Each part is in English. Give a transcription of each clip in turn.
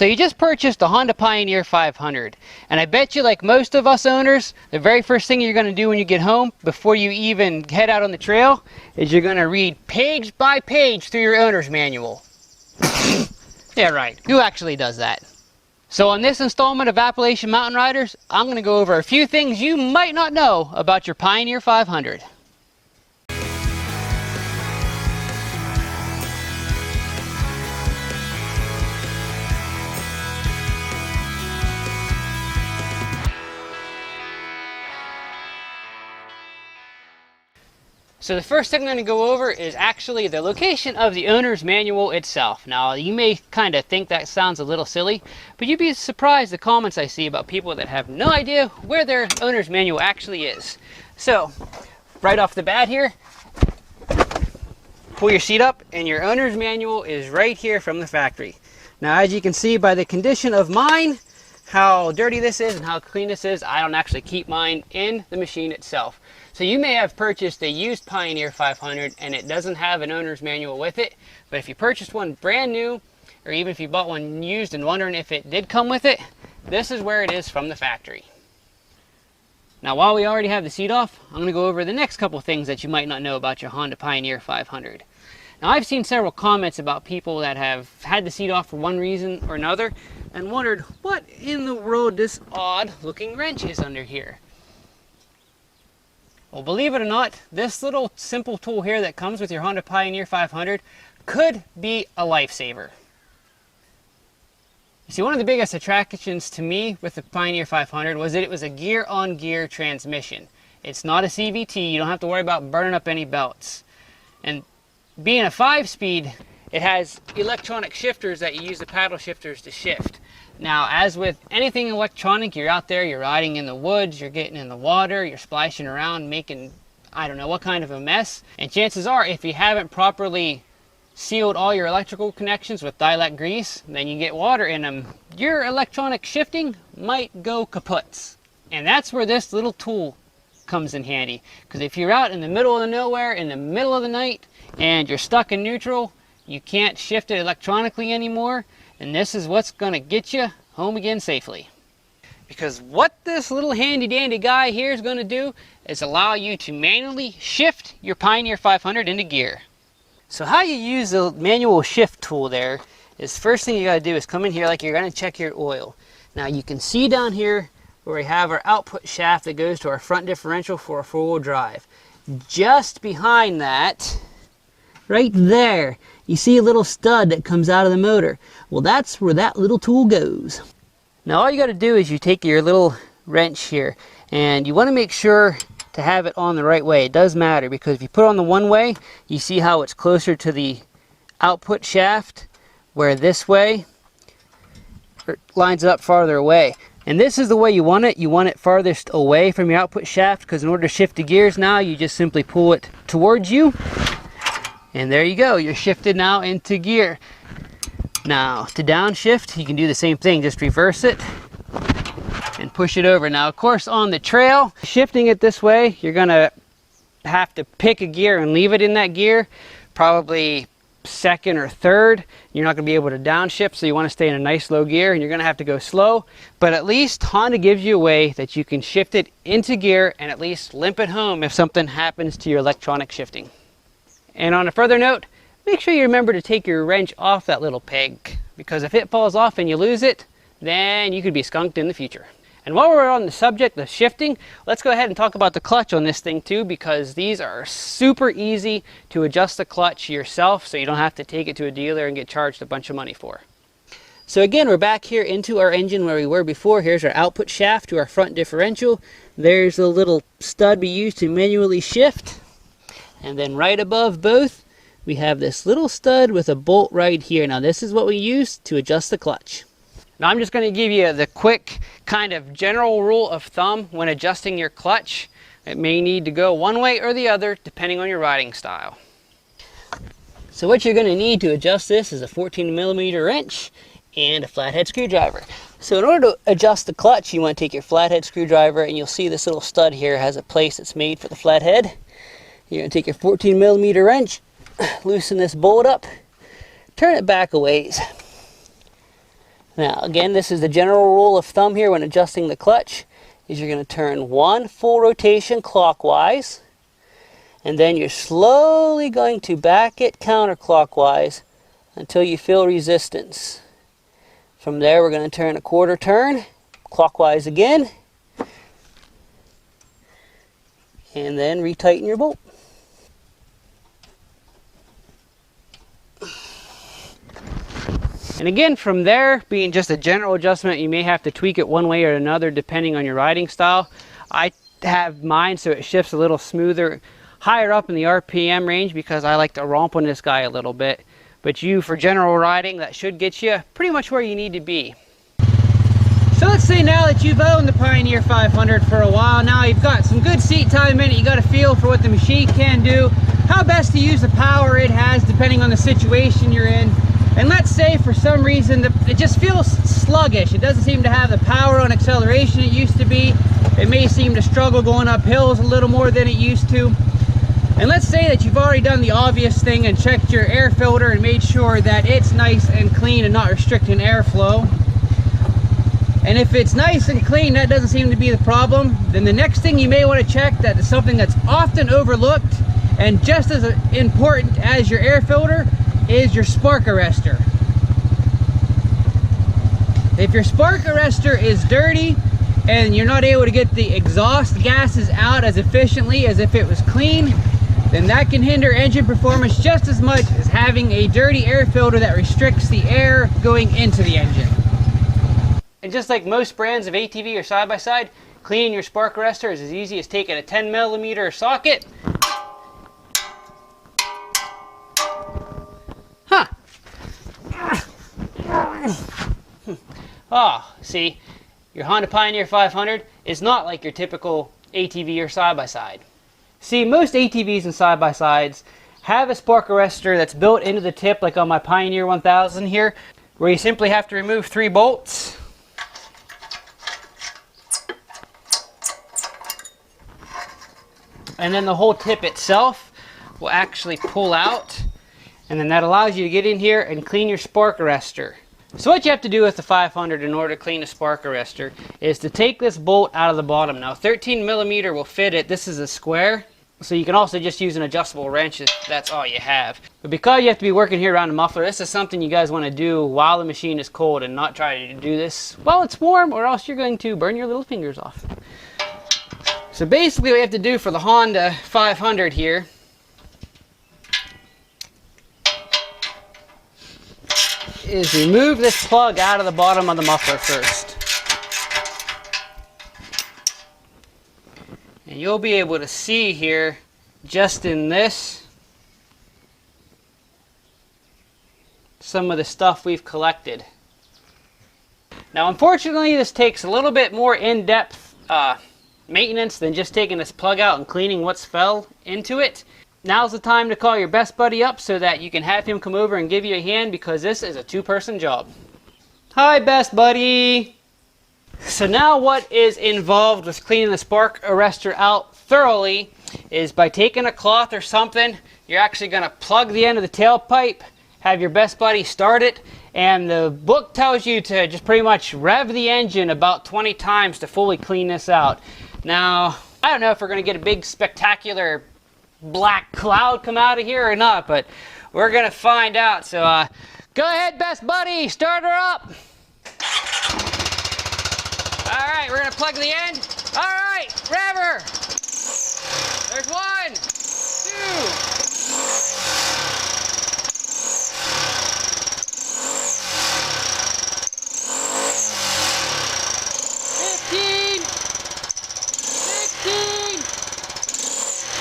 So you just purchased a Honda Pioneer 500, and I bet you, like most of us owners, the very first thing you're going to do when you get home, before you even head out on the trail, is you're going to read page by page through your owner's manual. Yeah, right. Who actually does that? So on this installment of Appalachian Mountain Riders, I'm going to go over a few things you might not know about your Pioneer 500. So the first thing I'm going to go over is actually the location of the owner's manual itself. Now, you may kind of think that sounds a little silly, but you'd be surprised the comments I see about people that have no idea where their owner's manual actually is. So, right off the bat here, pull your seat up and your owner's manual is right here from the factory. Now, as you can see by the condition of mine, how dirty this is and how clean this is, I don't actually keep mine in the machine itself. So you may have purchased a used Pioneer 500 and it doesn't have an owner's manual with it, but if you purchased one brand new, or even if you bought one used and wondering if it did come with it, this is where it is from the factory. Now, while we already have the seat off, I'm going to go over the next couple things that you might not know about your Honda Pioneer 500. Now, I've seen several comments about people that have had the seat off for one reason or another and wondered what in the world this odd looking wrench is under here. Well, believe it or not, this little simple tool here that comes with your Honda Pioneer 500 could be a lifesaver. You see, one of the biggest attractions to me with the Pioneer 500 was that it was a gear-on-gear transmission. It's not a CVT, you don't have to worry about burning up any belts. And being a 5-speed, it has electronic shifters that you use the paddle shifters to shift. Now, as with anything electronic, you're out there, you're riding in the woods, you're getting in the water, you're splashing around, making, I don't know what kind of a mess. And chances are, if you haven't properly sealed all your electrical connections with Dilect grease, then you get water in them, your electronic shifting might go kaput. And that's where this little tool comes in handy. Because if you're out in the middle of nowhere, in the middle of the night, and you're stuck in neutral, you can't shift it electronically anymore, and this is what's going to get you home again safely. Because what this little handy dandy guy here is going to do is allow you to manually shift your Pioneer 500 into gear. So how you use the manual shift tool there is, first thing you got to do is come in here like you're going to check your oil. Now you can see down here where we have our output shaft that goes to our front differential for a 4-wheel drive. Just behind that, right there, you see a little stud that comes out of the motor. Well, that's where that little tool goes. Now all you got to do is you take your little wrench here and you want to make sure to have it on the right way. It does matter, because if you put it on the one way, you see how it's closer to the output shaft, where this way it lines up farther away. And this is the way you want it farthest away from your output shaft, because in order to shift the gears now, you just simply pull it towards you. And there you go, you're shifted now into gear. Now, to downshift, you can do the same thing, just reverse it and push it over. Now, of course, on the trail, shifting it this way, you're gonna have to pick a gear and leave it in that gear, probably second or third. You're not gonna be able to downshift, so you wanna stay in a nice low gear, and you're gonna have to go slow. But at least Honda gives you a way that you can shift it into gear and at least limp it home if something happens to your electronic shifting. And on a further note, make sure you remember to take your wrench off that little peg, because if it falls off and you lose it, then you could be skunked in the future. And while we're on the subject of shifting, let's go ahead and talk about the clutch on this thing too, because these are super easy to adjust the clutch yourself, so you don't have to take it to a dealer and get charged a bunch of money for. So again, we're back here into our engine where we were before. Here's our output shaft to our front differential. There's a little stud we use to manually shift. And then right above both, we have this little stud with a bolt right here. Now this is what we use to adjust the clutch. Now I'm just going to give you the quick kind of general rule of thumb when adjusting your clutch. It may need to go one way or the other depending on your riding style. So what you're going to need to adjust this is a 14mm wrench and a flathead screwdriver. So in order to adjust the clutch, you want to take your flathead screwdriver, and you'll see this little stud here has a place that's made for the flathead. You're going to take your 14mm wrench, loosen this bolt up, turn it back a ways. Now again, this is the general rule of thumb here when adjusting the clutch, is you're going to turn one full rotation clockwise, and then you're slowly going to back it counterclockwise until you feel resistance. From there we're going to turn a quarter turn clockwise again, and then retighten your bolt. And again, from there, being just a general adjustment, you may have to tweak it one way or another depending on your riding style. I have mine so it shifts a little smoother higher up in the RPM range because I like to romp on this guy a little bit. But you, for general riding, that should get you pretty much where you need to be. So let's say now that you've owned the Pioneer 500 for a while, now you've got some good seat time in it, you got a feel for what the machine can do, how best to use the power it has depending on the situation you're in. And let's say for some reason it just feels sluggish. It doesn't seem to have the power on acceleration it used to be. It may seem to struggle going up hills a little more than it used to. And let's say that you've already done the obvious thing and checked your air filter and made sure that it's nice and clean and not restricting airflow. And if it's nice and clean, that doesn't seem to be the problem, then the next thing you may want to check that is something that's often overlooked and just as important as your air filter is your spark arrestor. If your spark arrestor is dirty and you're not able to get the exhaust gases out as efficiently as if it was clean, then that can hinder engine performance just as much as having a dirty air filter that restricts the air going into the engine. And just like most brands of ATV or side-by-side, cleaning your spark arrestor is as easy as taking a 10mm socket. Oh, see, your Honda Pioneer 500 is not like your typical ATV or side-by-side. See, most ATVs and side-by-sides have a spark arrestor that's built into the tip, like on my Pioneer 1000 here, where you simply have to remove 3 bolts. And then the whole tip itself will actually pull out, and then that allows you to get in here and clean your spark arrestor. So what you have to do with the 500 in order to clean a spark arrestor is to take this bolt out of the bottom. Now 13mm will fit it. This is a square, so you can also just use an adjustable wrench if that's all you have. But because you have to be working here around the muffler, this is something you guys want to do while the machine is cold and not try to do this while it's warm, or else you're going to burn your little fingers off. So basically what you have to do for the Honda 500 here is remove this plug out of the bottom of the muffler first. And you'll be able to see here, just in this, some of the stuff we've collected. Now unfortunately this takes a little bit more in-depth maintenance than just taking this plug out and cleaning what's fell into it. Now's the time to call your best buddy up so that you can have him come over and give you a hand, because this is a 2-person job. Hi, best buddy! So now what is involved with cleaning the spark arrestor out thoroughly is by taking a cloth or something, you're actually going to plug the end of the tailpipe, have your best buddy start it, and the book tells you to just pretty much rev the engine about 20 times to fully clean this out. Now, I don't know if we're going to get a big spectacular black cloud come out of here or not, but we're gonna find out. So go ahead, best buddy, start her up. All right, we're gonna plug the end. All right, rev her. There's 1, 2.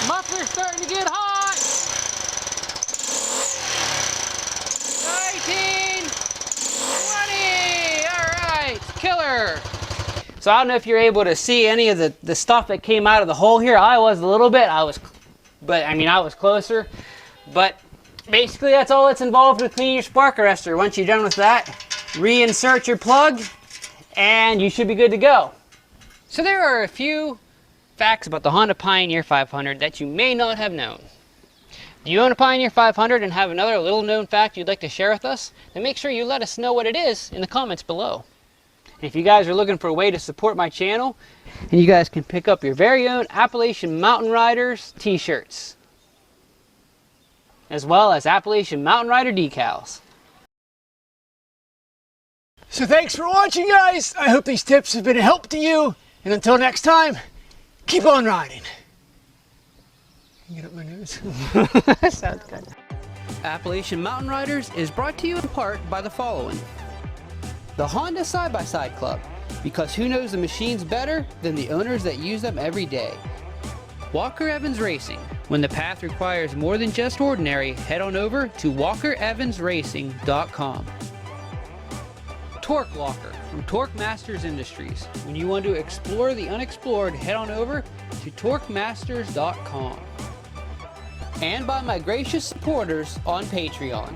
Muffler's starting to get hot. 19, 20. All right, killer. So I don't know if you're able to see any of the stuff that came out of the hole here. I was a little bit. I was closer. But basically, that's all that's involved with cleaning your spark arrestor. Once you're done with that, reinsert your plug, and you should be good to go. So there are a few facts about the Honda Pioneer 500 that you may not have known. Do you own a Pioneer 500 and have another little known fact you'd like to share with us? Then make sure you let us know what it is in the comments below. And if you guys are looking for a way to support my channel, and you guys can pick up your very own Appalachian Mountain Riders t-shirts, as well as Appalachian Mountain Rider decals. So thanks for watching, guys. I hope these tips have been a help to you. And until next time, keep on riding. Get up my nose. That sounds good. Appalachian Mountain Riders is brought to you in part by the following. The Honda Side-by-Side Club, because who knows the machines better than the owners that use them every day. Walker Evans Racing. When the path requires more than just ordinary, head on over to walkerevansracing.com. Torque Locker from Torque Masters Industries. When you want to explore the unexplored, head on over to torquemasters.com. And by my gracious supporters on Patreon.